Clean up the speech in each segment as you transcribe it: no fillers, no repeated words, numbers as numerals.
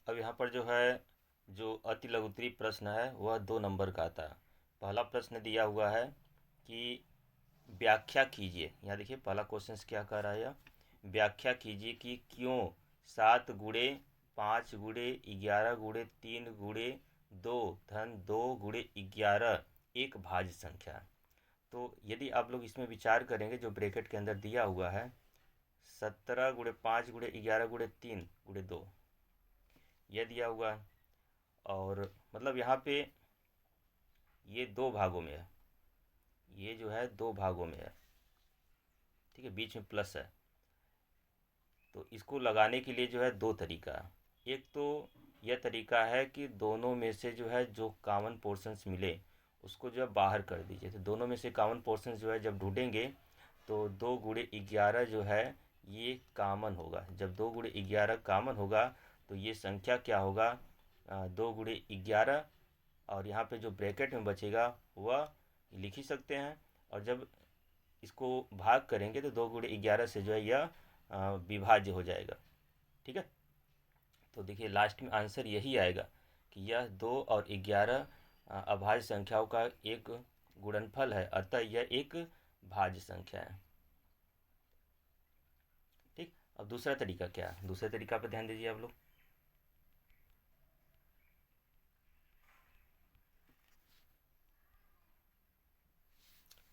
अब यहाँ पर जो है जो अति लघुत्तरीय प्रश्न है वह 2 नंबर का आता है। पहला प्रश्न दिया हुआ है कि व्याख्या कीजिए। यहाँ देखिए पहला क्वेश्चन क्या कह रहा है, यह व्याख्या कीजिए कि क्यों 7×5×11×3×2 एक भाज्य संख्या है। तो यदि आप लोग इसमें विचार करेंगे, जो ब्रैकेट के अंदर दिया हुआ है 17×5×11×3×2 यह दिया हुआ है, और मतलब यहाँ पे ये 2 भागों में है, ये जो है 2 भागों में है, ठीक है, बीच में प्लस है। तो इसको लगाने के लिए जो है 2 तरीका है। एक तो यह तरीका है कि दोनों में से जो है जो कॉमन पोर्शंस मिले उसको जो है बाहर कर दीजिए। तो दोनों में से कॉमन पोर्शंस जो है जब ढूंढेंगे तो 2×11 जो है ये कॉमन होगा। जब 2×11 कॉमन होगा तो ये संख्या क्या होगा, 2×11, और यहाँ पे जो ब्रैकेट में बचेगा वह लिख ही सकते हैं। और जब इसको भाग करेंगे तो 2×11 से जो है यह विभाज्य हो जाएगा, ठीक है। तो देखिए लास्ट में आंसर यही आएगा कि यह 2 और 11 अभाज्य संख्याओं का एक गुणनफल है, अतः यह एक भाज्य संख्या है, ठीक। अब दूसरा तरीका क्या है, दूसरे तरीका पर ध्यान दीजिए आप लोग।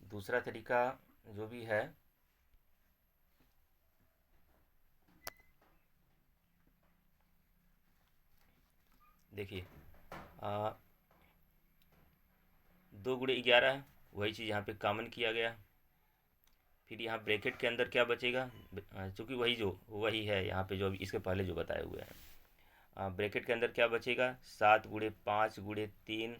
दूसरा तरीका जो भी है, देखिए 2×11 वही चीज़ यहाँ पे कॉमन किया गया। फिर यहाँ ब्रैकेट के अंदर क्या बचेगा, चूँकि वही है यहाँ पे जो अभी इसके पहले जो बताए हुए हैं। ब्रैकेट के अंदर क्या बचेगा, 7×5×3,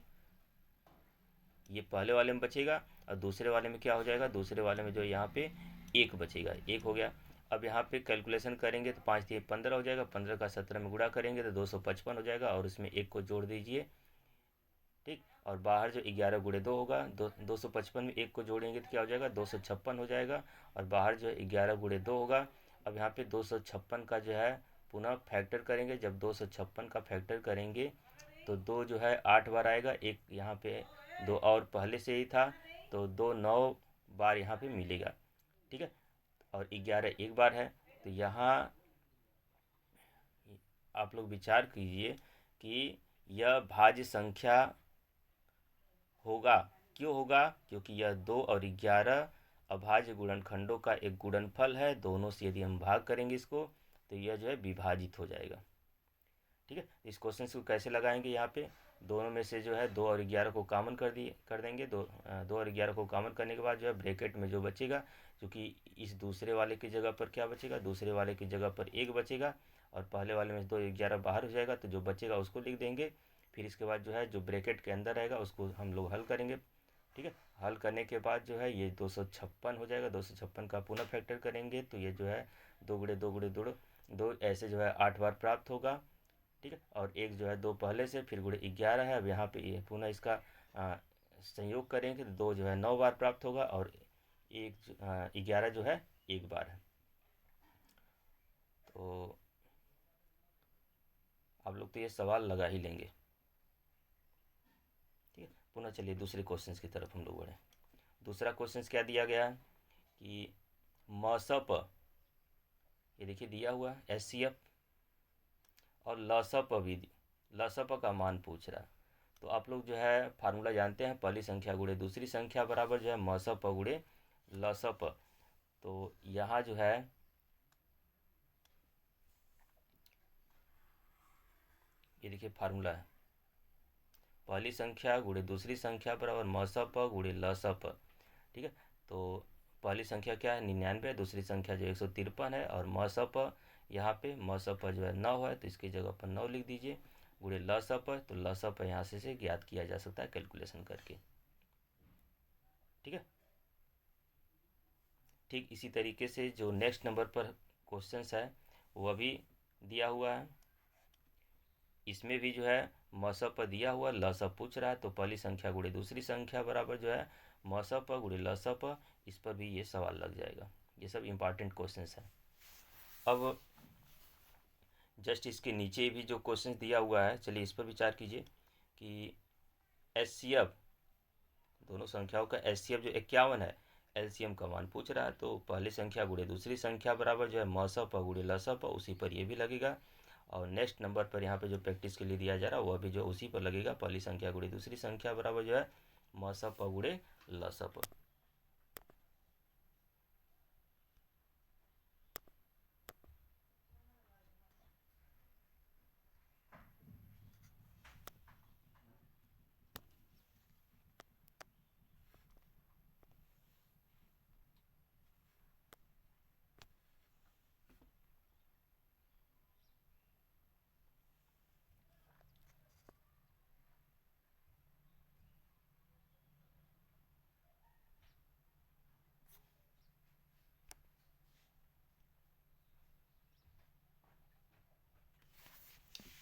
ये पहले वाले में बचेगा। और दूसरे वाले में क्या हो जाएगा, दूसरे वाले में जो यहाँ पे 1 बचेगा, 1 हो गया। अब यहाँ पे कैलकुलेशन करेंगे तो 5×3=15 हो जाएगा, 15 का 17 में गुणा करेंगे तो 255 हो जाएगा, और उसमें 1 को जोड़ दीजिए, ठीक। और बाहर जो 11×2 होगा, 255 में 1 को जोड़ेंगे तो क्या हो जाएगा, 256 हो जाएगा। और बाहर जो 11×2 होगा। अब यहाँ पे 256 का जो है पुनः फैक्टर करेंगे। जब 256 का फैक्टर करेंगे तो 2 जो है 8 बार आएगा, एक यहाँ पे 2 और पहले से ही था, तो 2 9 बार यहाँ पे मिलेगा, ठीक है। और 11 एक बार है। तो यहाँ आप लोग विचार कीजिए कि यह भाज्य संख्या होगा। क्यों होगा, क्योंकि यह 2 और 11 अभाज्य गुणनखंडों का एक गुणनफल है। दोनों से यदि हम भाग करेंगे इसको तो यह जो है विभाजित हो जाएगा, ठीक है। इस क्वेश्चन को कैसे लगाएंगे, यहाँ पे दोनों में से जो है 2 और 11 को कॉमन कर देंगे। 2 और 11 को कॉमन करने के बाद जो है ब्रैकेट में जो बचेगा, क्योंकि इस दूसरे वाले की जगह पर क्या बचेगा, दूसरे वाले की जगह पर 1 बचेगा, और पहले वाले में 2 और 11 बाहर हो जाएगा, तो जो बचेगा उसको लिख देंगे। फिर इसके बाद जो है जो ब्रैकेट के अंदर रहेगा उसको हम लोग हल करेंगे, ठीक है। हल करने के बाद जो है ये 256 हो जाएगा। 256 का पुनः फैक्टर करेंगे तो ये जो है 2×2 ऐसे जो है 8 बार प्राप्त होगा, ठीक है। और एक जो है 2 पहले से, फिर ×11 है। अब यहाँ पे ये पुनः इसका संयोग करेंगे तो 2 जो है 9 बार प्राप्त होगा, और 11 जो है 1 बार है। तो आप लोग तो ये सवाल लगा ही लेंगे, ठीक है। पुनः चलिए दूसरे क्वेश्चन की तरफ हम लोग बढ़ें। दूसरा क्वेश्चन क्या दिया गया है कि मसप, ये देखिए दिया हुआ है SCF, और लसप भी, लसप का मान पूछ रहा है। तो आप लोग जो है फार्मूला जानते हैं, पहली संख्या गुणे दूसरी संख्या बराबर जो है मसप गुणे लसप। तो यहाँ जो है ये देखिए फार्मूला है, पहली संख्या गुणे दूसरी संख्या बराबर मसप गुणे लसप, ठीक है। तो पहली संख्या क्या है 99, दूसरी संख्या जो 153 है, और मसप यहाँ पे मसप जो है 9 है, तो इसकी जगह पर 9 लिख दीजिए, गुणे लसप, तो लसप यहाँ से ज्ञात किया जा सकता है कैलकुलेशन करके, ठीक है। ठीक इसी तरीके से जो नेक्स्ट नंबर पर क्वेश्चन है वह भी दिया हुआ है। इसमें भी जो है मसप दिया हुआ, लसप पूछ रहा है। तो पहली संख्या गुणे दूसरी संख्या बराबर जो है मसप गुणे लसप, इस पर भी ये सवाल लग जाएगा। ये सब इम्पॉर्टेंट क्वेश्चन है। अब जस्ट इसके नीचे भी जो क्वेश्चन दिया हुआ है, चलिए इस पर विचार कीजिए कि एचसीएफ, दोनों संख्याओं का एचसीएफ जो 51 है, एलसीएम का मान पूछ रहा है। तो पहली संख्या गुणे दूसरी संख्या बराबर जो है मसप गुणे लसप, उसी पर ये भी लगेगा। और नेक्स्ट नंबर पर यहाँ पे जो प्रैक्टिस के लिए दिया जा रहा है वह भी जो उसी पर लगेगा, पहली संख्या गुणे दूसरी संख्या बराबर जो है मसप गुणे लसप।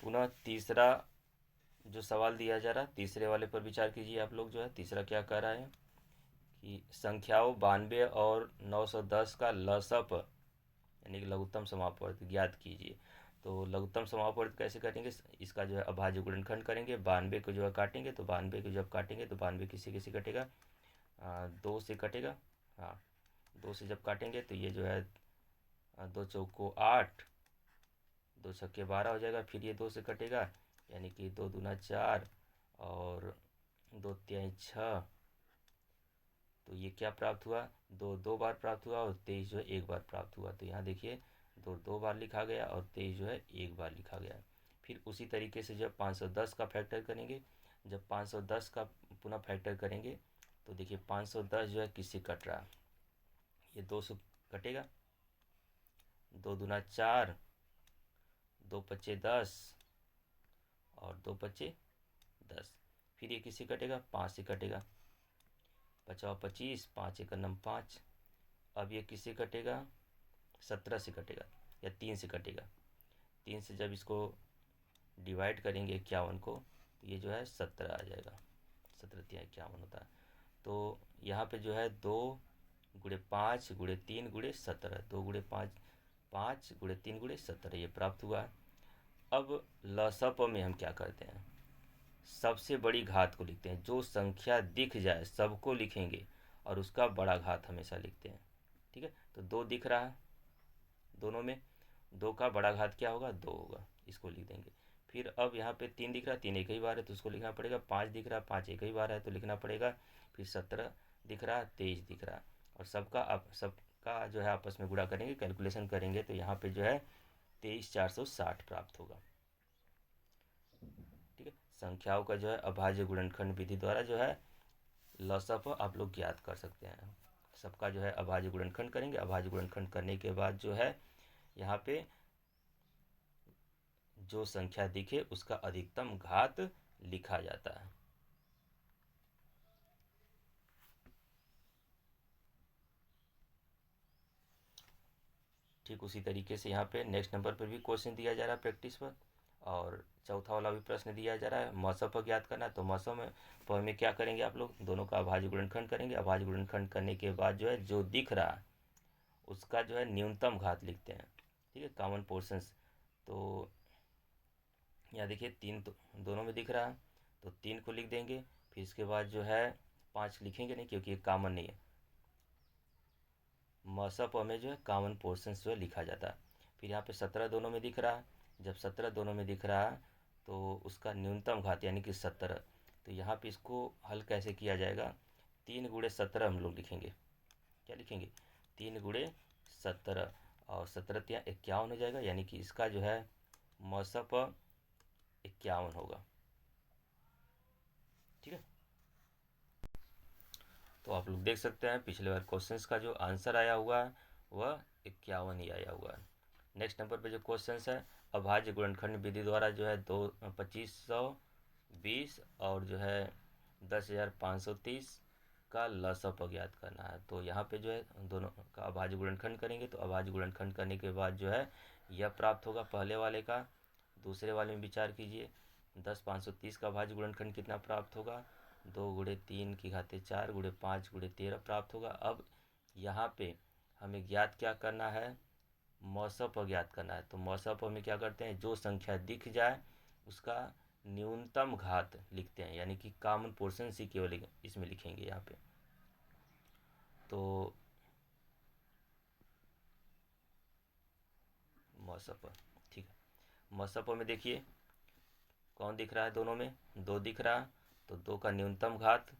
पुनः तीसरा जो सवाल दिया जा रहा है, तीसरे वाले पर विचार कीजिए आप लोग। जो है तीसरा क्या कह रहा है कि संख्याओं 92 और 910 का लसप यानी कि लघुत्तम समापवर्त ज्ञात कीजिए। तो लघुत्तम समापवर्त कैसे करेंगे, इसका जो है अभाज्य गुणनखंड करेंगे। 92 को जो है काटेंगे, तो 92 को जब काटेंगे तो 92 किसी किसी कटेगा, 2 से कटेगा। हाँ, 2 से जब काटेंगे तो ये जो है 2 चौको 8, 2 छक्के 12 हो जाएगा। फिर ये 2 से कटेगा, यानी कि 2 दूना 4 और 2 तिहाई 6। तो ये क्या प्राप्त हुआ, 2 2 बार प्राप्त हुआ और 23 जो है 1 बार प्राप्त हुआ। तो यहाँ देखिए 2 2 बार लिखा गया और 23 जो है 1 बार लिखा गया। फिर उसी तरीके से जब 510 का फैक्टर करेंगे, जब 510 का पुनः फैक्टर करेंगे तो देखिए 510 जो है किससे कट रहा है, ये 2 से कटेगा, 2 दूना 4, 2 पच्चे 10 और 2 पच्चे 10। फिर ये किससे कटेगा, 5 से कटेगा, 5 25, 5 एक नम 5। अब ये किससे कटेगा, 17 से कटेगा या 3 से कटेगा। 3 से जब इसको डिवाइड करेंगे 51 को तो ये जो है 17 आ जाएगा, 17 तिया 51 होता है। तो यहाँ पे जो है 2 गुणे 5 गुणे 3 गुणे 17, 2 गुणे 5, 5 गुणे 3 गुणे 17 ये प्राप्त हुआ है। अब लसप में हम क्या करते हैं, सबसे बड़ी घात को लिखते हैं। जो संख्या दिख जाए सबको लिखेंगे और उसका बड़ा घात हमेशा लिखते हैं। ठीक है, तो 2 दिख रहा है दोनों में, 2 का बड़ा घात क्या होगा, 2 होगा, इसको लिख देंगे। फिर अब यहाँ पे 3 दिख रहा है, 3 एक ही बार है तो उसको लिखना पड़ेगा। 5 दिख रहा है, 5 एक ही बार है तो लिखना पड़ेगा। फिर 17 दिख रहा है, 23 दिख रहा है, और सबका जो है आपस में गुणा करेंगे, कैलकुलेशन करेंगे तो यहाँ पे जो है 23,460 प्राप्त होगा। ठीक है, संख्याओं का जो है अभाज्य गुणनखंड विधि द्वारा जो है लसप आप लोग ज्ञात कर सकते हैं। सबका जो है अभाज्य गुणनखंड करेंगे, अभाज्य गुणनखंड करने के बाद जो है यहाँ पे जो संख्या दिखे उसका अधिकतम घात लिखा जाता है। ठीक उसी तरीके से यहाँ पे नेक्स्ट नंबर पर भी क्वेश्चन दिया जा रहा है प्रैक्टिस पर, और चौथा वाला भी प्रश्न दिया जा रहा है मौसम पर ज्ञात करना। तो मौसम में पर में क्या करेंगे आप लोग, दोनों का अभाज्य गुणनखंड करेंगे। अभाज्य गुणनखंड करने के बाद जो है जो दिख रहा है उसका जो है न्यूनतम घात लिखते हैं। ठीक है, कॉमन पोर्शंस। तो यहाँ देखिए 3 तो दोनों में दिख रहा है तो 3 को लिख देंगे। फिर इसके बाद जो है 5 लिखेंगे नहीं क्योंकि ये कॉमन नहीं है। मसप में जो है कॉमन पोर्शंस जो है लिखा जाता है। फिर यहाँ पे 17 दोनों में दिख रहा है, जब 17 दोनों में दिख रहा है तो उसका न्यूनतम घात यानी कि 17। तो यहाँ पे इसको हल कैसे किया जाएगा, 3 गुणे 17 हम लोग लिखेंगे। क्या लिखेंगे, 3 गुणे 17 और 17 तिया 51 हो जाएगा, यानी कि इसका जो है मसप 51 होगा। ठीक है, तो आप लोग देख सकते हैं पिछले बार क्वेश्चंस का जो आंसर आया हुआ है वह 51 ही आया हुआ है। नेक्स्ट नंबर पे जो क्वेश्चंस है, अभाज्य गुणनखंड विधि द्वारा जो है 2520 और जो है 10,530 का लसप ज्ञात करना है। तो यहाँ पे जो है दोनों का अभाज्य गुणनखंड करेंगे, तो अभाज्य गुणनखंड करने के बाद जो है यह प्राप्त होगा पहले वाले का। दूसरे वाले में विचार कीजिए, 10,530 का अभाज्य गुणनखंड कितना प्राप्त होगा, 2 गुणे 3 की घाते 4 गुणे 5 गुणे 13 प्राप्त होगा। अब यहाँ पे हमें ज्ञात क्या करना है, मौसप ज्ञात करना है। तो मौसप में क्या करते हैं, जो संख्या दिख जाए उसका न्यूनतम घात लिखते हैं, यानी कि कॉमन पोर्शन सी केवल इसमें लिखेंगे यहाँ पे। तो मौसप, ठीक है। मौसप में देखिए कौन दिख रहा है, दोनों में दो दिख रहा है, तो दो का न्यूनतम घात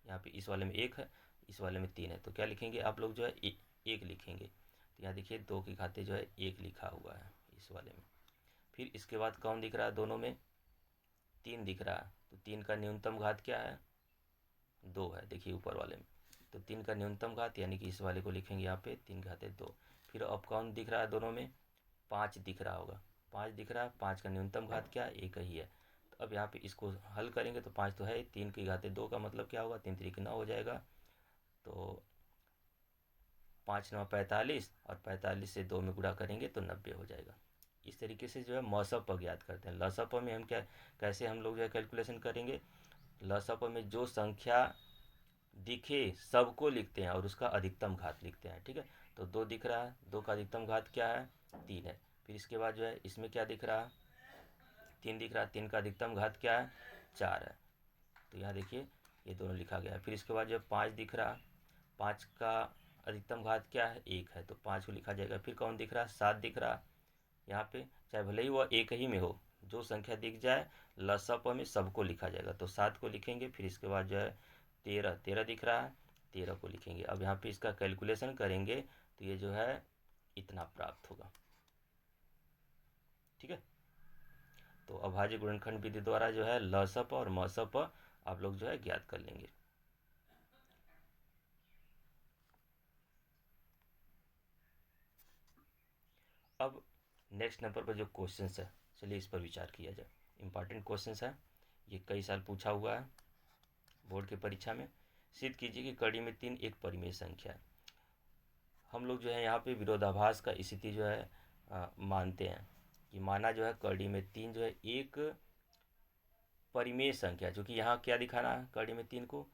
यहाँ पे इस वाले में एक है, इस वाले में तीन है, तो क्या लिखेंगे आप लोग जो है एक लिखेंगे। तो यहाँ देखिए दो की घाते जो है एक लिखा हुआ है इस वाले में। फिर इसके बाद कौन दिख रहा है, दोनों में तीन दिख रहा है, तो तीन का न्यूनतम घात क्या है, दो है, देखिए ऊपर वाले में। तो तीन का न्यूनतम घात यानी कि इस वाले को लिखेंगे यहाँ पे तीन घाते दो। फिर अब कौन दिख रहा है, दोनों में पाँच दिख रहा होगा, पाँच दिख रहा है, पाँच का न्यूनतम घात क्या है, एक ही है। तो अब यहाँ पे इसको हल करेंगे तो पाँच तो है, तीन की घाते दो का मतलब क्या होगा, तीन तरीके नौ हो जाएगा। तो पाँच नौ 45, और 45 से दो में गुणा करेंगे तो 90 हो जाएगा। इस तरीके से जो है मौसप ज्ञात करते हैं। लसप में हम क्या कैसे हम लोग जो है कैलकुलेशन करेंगे, लसप में जो संख्या दिखे सबको लिखते हैं और उसका अधिकतम घात लिखते हैं, ठीक है। तो दो दिख रहा है, दो का अधिकतम घात क्या है, तीन है। फिर इसके बाद जो है इसमें क्या दिख रहा है, तीन दिख रहा है, तीन का अधिकतम घात क्या है, चार है। तो यहाँ देखिए ये दोनों लिखा गया है। फिर इसके बाद जो पाँच दिख रहा, पाँच का अधिकतम घात क्या है, एक है, तो पाँच को लिखा जाएगा। फिर कौन दिख रहा, सात दिख रहा, यहाँ पे चाहे भले ही वह एक ही में हो, जो संख्या दिख जाए लसप में सबको लिखा जाएगा, तो सात को लिखेंगे। फिर इसके बाद जो है तेरह, तेरह दिख रहा है, तेरह को लिखेंगे। अब यहाँ पे इसका कैलकुलेशन करेंगे तो ये जो है इतना प्राप्त होगा, ठीक है। तो अभाज्य गुणनखंड विधि द्वारा जो है लसप और मसप आप लोग जो है ज्ञात कर लेंगे। अब नेक्स्ट नंबर पर जो क्वेश्चन है, चलिए इस पर विचार किया जाए। इंपॉर्टेंट क्वेश्चन है, ये कई साल पूछा हुआ है बोर्ड की परीक्षा में। सिद्ध कीजिए कि कड़ी में तीन एक परिमेय संख्या है। हम लोग जो है यहाँ पे विरोधाभास का स्थिति जो है मानते हैं कि माना जो है कड़ी में तीन जो है एक परिमेय संख्या, जो कि यहाँ क्या दिखाना है, कड़ी में तीन को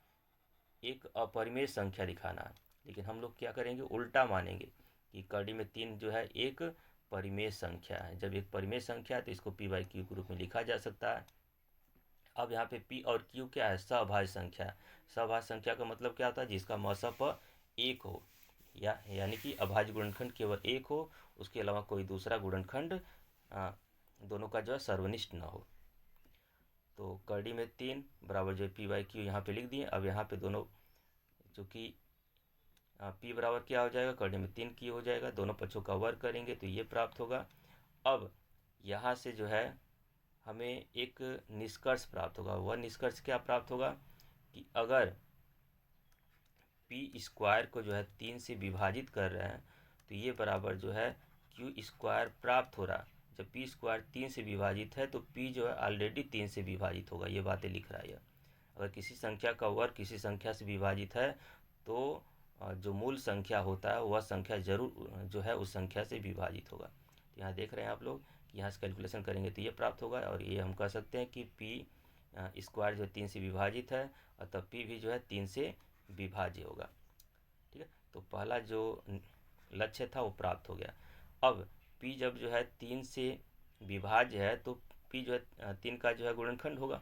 एक अपरिमेय संख्या दिखाना है। लेकिन हम लोग क्या करेंगे, उल्टा मानेंगे कि कड़ी में तीन जो है एक परिमेय संख्या है। जब एक परिमेय संख्या है तो इसको पी बाई क्यू के रूप में लिखा जा सकता है। अब यहाँ पे पी और क्यू क्या है, सभाज्य संख्या। सभाज्य संख्या का मतलब क्या होता है, जिसका मसप एक हो, यानी कि अभाज्य गुणनखंड केवल एक हो, उसके अलावा कोई दूसरा गुणनखंड दोनों का जो है सर्वनिष्ठ न हो। तो कड़ी में तीन बराबर जो पी बाई क्यू यहाँ पे लिख दिए। अब यहाँ पे दोनों जो कि पी बराबर क्या हो जाएगा, कड़ी में तीन की हो जाएगा, दोनों पक्षों का वर्ग करेंगे तो ये प्राप्त होगा। अब यहाँ से जो है हमें एक निष्कर्ष प्राप्त होगा। वह निष्कर्ष क्या प्राप्त होगा कि अगर पी स्क्वायर को जो है तीन से विभाजित कर रहे हैं तो ये बराबर जो है क्यू स्क्वायर प्राप्त हो रहा। जब पी स्क्वायर तीन से विभाजित है तो पी जो है ऑलरेडी तीन से विभाजित होगा, ये बातें लिख रहा है। अगर किसी संख्या का वर्ग किसी संख्या से विभाजित है तो जो मूल संख्या होता है वह संख्या जरूर जो है उस संख्या से विभाजित होगा। तो यहाँ देख रहे हैं आप लोग कि यहाँ से कैलकुलेशन करेंगे तो ये प्राप्त होगा, और ये हम कह सकते हैं कि पी स्क्वायर जो है तीन से विभाजित है, और तब पी भी जो है तीन से विभाज्य होगा, ठीक है। तो पहला जो लक्ष्य था वो प्राप्त हो गया। अब पी जब जो है तीन से विभाज्य है तो पी जो है तीन का जो है गुणनखंड होगा,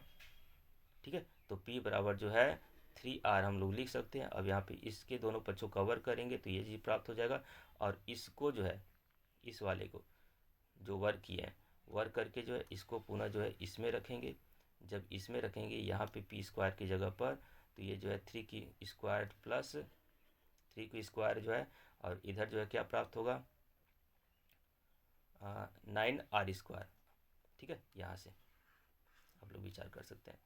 ठीक है। तो P बराबर जो है 3R हम लोग लिख सकते हैं। अब यहाँ पे इसके दोनों पक्षों का वर्ग करेंगे तो ये चीज़ प्राप्त हो जाएगा, और इसको जो है इस वाले को जो वर्ग किए हैं वर्ग करके जो है इसको पुनः जो है इसमें रखेंगे। जब इसमें रखेंगे यहाँ पे पी स्क्वायर की जगह पर, तो ये जो है थ्री की स्क्वायर प्लस थ्री की स्क्वायर जो है, और इधर जो है क्या प्राप्त होगा 9R स्क्वायर, ठीक है। यहाँ से आप लोग विचार कर सकते हैं।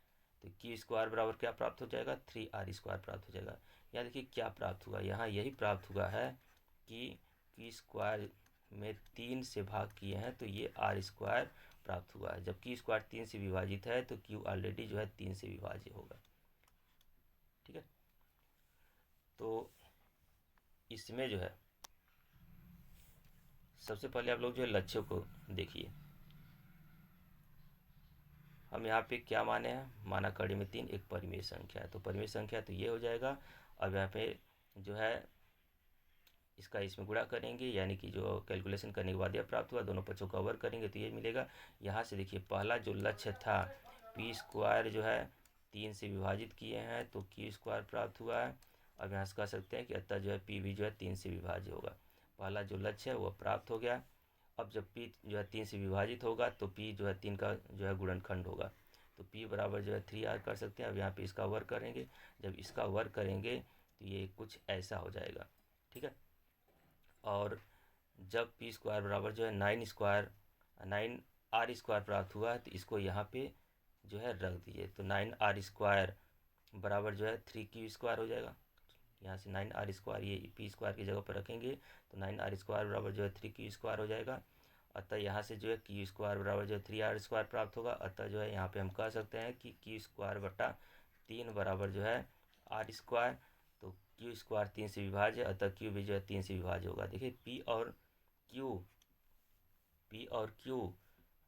तो क्यू स्क्वायर बराबर क्या प्राप्त हो जाएगा, 3R स्क्वायर प्राप्त हो जाएगा। यहाँ देखिए क्या प्राप्त हुआ, यहाँ यही प्राप्त हुआ है कि क्यू स्क्वायर में तीन से भाग किए हैं तो ये R स्क्वायर प्राप्त हुआ है। जब क्यू स्क्वायर तीन से विभाजित है तो क्यू ऑलरेडी जो है तीन से विभाज्य होगा, ठीक है। तो इसमें जो है सबसे पहले आप लोग जो है लक्ष्यों को देखिए। हम यहाँ पे क्या माने हैं, माना कड़ी में तीन एक परिमेय संख्या है, तो परिमेय संख्या तो ये हो जाएगा। अब यहाँ पे जो है इसका इसमें गुणा करेंगे, यानी कि जो कैलकुलेशन करने के बाद यह प्राप्त हुआ, दोनों पक्षों का वर्ग करेंगे तो ये मिलेगा। यहाँ से देखिए पहला जो लक्ष्य था पी स्क्वायर जो है 3 से विभाजित किए हैं तो क्यू स्क्वायर प्राप्त हुआ है। अब यहाँ से कह सकते हैं कि अतः जो है पी भी जो है 3 से विभाज्य होगा। पहला जो लक्ष्य है वह प्राप्त हो गया। अब जब पी जो है 3 से विभाजित होगा तो पी जो है 3 का जो है गुणनखंड होगा, तो पी बराबर जो है 3r कर सकते हैं। अब यहाँ पे इसका वर्ग करेंगे, जब इसका वर्ग करेंगे तो ये कुछ ऐसा हो जाएगा, ठीक है। और जब पी स्क्वायर बराबर जो है 9r स्क्वायर प्राप्त हुआ तो इसको यहाँ पे जो है रख दिए, तो 9r स्क्वायर बराबर जो है 3q स्क्वायर हो जाएगा। यहाँ से 9r स्क्वायर ये पी स्क्वायर की जगह पर रखेंगे तो 9r स्क्वायर बराबर जो है 3q स्क्वायर हो जाएगा। अतः यहाँ से जो है क्यू स्क्वायर बराबर जो है 3r स्क्वायर प्राप्त होगा। अतः जो है यहाँ पे हम कह सकते हैं कि क्यू स्क्वायर बटा 3 बराबर जो है r स्क्वायर। तो क्यू स्क्वायर 3 से विभाज्य, अतः क्यू भी जो है 3 से विभाज्य होगा। देखिए पी और क्यू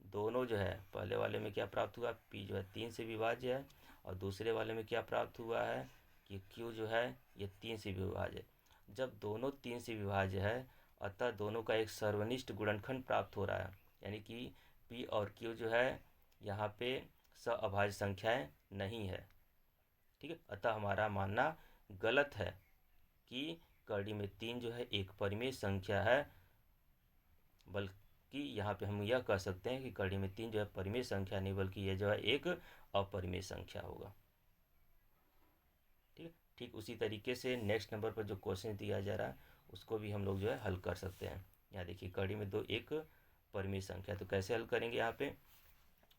दोनों जो है, पहले वाले में क्या प्राप्त हुआ, पी जो है 3 से विभाज्य है, और दूसरे वाले में क्या प्राप्त हुआ है कि क्यू जो है ये 3 से विभाज्य है। जब दोनों 3 से विभाज्य है अतः दोनों का एक सर्वनिष्ठ गुणनखंड प्राप्त हो रहा है, यानी कि पी और क्यू जो है यहाँ पे सअभाज्य संख्याएं नहीं है, ठीक है। अतः हमारा मानना गलत है कि कड़ी में 3 जो है एक परिमेय संख्या है, बल्कि यहाँ पे हम यह कह सकते हैं कि कड़ी में 3 जो है परिमेय संख्या नहीं, बल्कि यह जो है एक अपरिमेय संख्या होगा, ठीक है। ठीक उसी तरीके से नेक्स्ट नंबर पर जो क्वेश्चन दिया जा रहा है उसको भी हम लोग जो है हल कर सकते हैं। यहाँ देखिए कड़ी में 2 एक परिमेय संख्या, तो कैसे हल करेंगे, यहाँ पे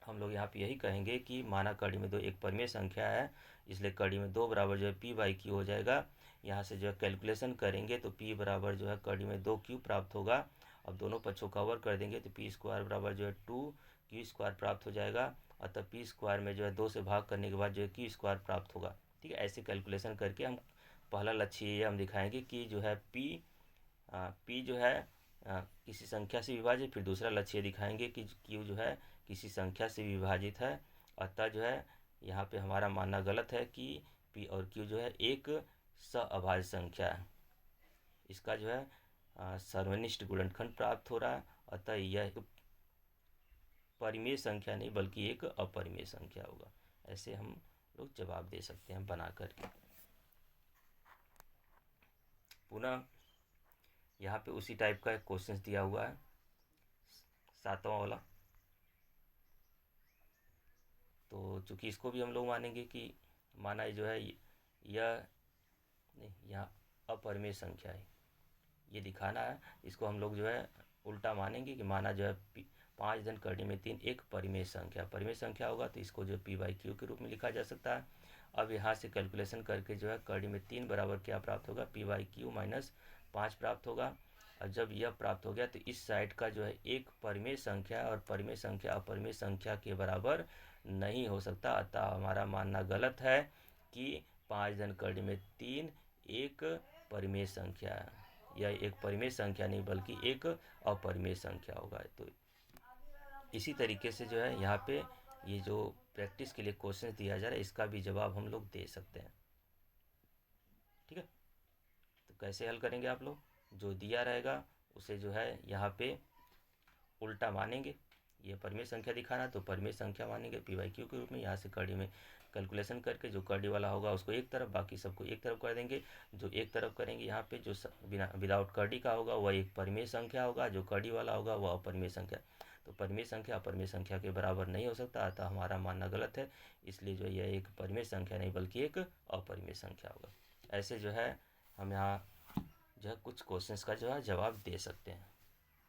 हम लोग यहाँ पे यही कहेंगे कि माना कड़ी में 2 एक परिमेय संख्या है, इसलिए कड़ी में 2 बराबर जो है पी बाई क्यू हो जाएगा। यहाँ से जो है कैलकुलेशन करेंगे तो पी बराबर जो है कड़ी में 2q प्राप्त होगा। अब दोनों पक्षों का वर्ग कर देंगे तो पी स्क्वायर बराबर जो है 2q स्क्वायर प्राप्त हो जाएगा। अतः पी स्क्वायर में जो है 2 से भाग करने के बाद जो है क्यू स्क्वायर प्राप्त होगा, ठीक है। ऐसे कैलकुलेशन करके हम पहला लक्ष्य ये हम दिखाएंगे कि जो है पी जो है किसी संख्या से विभाजित, फिर दूसरा लक्ष्य ये दिखाएंगे कि क्यू जो है किसी संख्या से विभाजित है। अतः जो है यहाँ पे हमारा मानना गलत है कि पी और क्यू जो है एक सअभाज्य संख्या है, इसका जो है सर्वनिष्ठ गुणनखंड प्राप्त हो रहा है। अतः यह एक परिमेय संख्या नहीं बल्कि एक अपरिमेय संख्या होगा। ऐसे हम लोग जवाब दे सकते हैं बना करके। पुनः यहाँ पे उसी टाइप का एक क्वेश्चन दिया हुआ है 7वां वाला, तो चूंकि इसको भी हम लोग मानेंगे कि माना जो है यह नहीं, यहाँ अपरिमेय संख्या है, ये दिखाना है। इसको हम लोग जो है उल्टा मानेंगे कि माना जो है 5 धन कड़ी में 3 एक परिमेय संख्या होगा, तो इसको जो पी बाई क्यू के रूप में लिखा जा सकता है। अब यहाँ से कैलकुलेशन करके जो है कड़ी में 3 बराबर क्या प्राप्त होगा, पी बाई क्यू माइनस 5 प्राप्त होगा। और जब यह प्राप्त हो गया तो इस साइड का जो है एक परिमेय संख्या, और परिमेय संख्या अपरिमेय संख्या के बराबर नहीं हो सकता। अतः हमारा मानना गलत है कि 5 धन कड़ी में 3 एक परिमेय संख्या है, यह एक परिमेय संख्या नहीं बल्कि एक अपरिमेय संख्या होगा। तो इसी तरीके से जो है यहाँ पे ये जो प्रैक्टिस के लिए क्वेश्चन दिया जा रहा है इसका भी जवाब हम लोग दे सकते हैं, ठीक है। तो कैसे हल करेंगे आप लोग, जो दिया रहेगा उसे जो है यहाँ पे उल्टा मानेंगे, ये परिमेय संख्या दिखाना तो परिमेय संख्या मानेंगे पी बाई क्यू के रूप में। यहाँ से कड़ी में कैलकुलेशन करके जो कड़ी वाला होगा उसको एक तरफ, बाकी सबको एक तरफ कर देंगे। जो एक तरफ करेंगे यहाँ पे जो बिना विदाउट कड़ी का होगा वह एक परिमेय संख्या होगा, जो कड़ी वाला होगा वह अपरिमेय संख्या। तो परिमेय संख्या अपरिमेय संख्या के बराबर नहीं हो सकता, अतः हमारा मानना गलत है। इसलिए जो यह एक परिमेय संख्या नहीं बल्कि एक अपरिमेय संख्या होगा। ऐसे जो है हम यहाँ जो है कुछ क्वेश्चंस का जो है जवाब दे सकते हैं।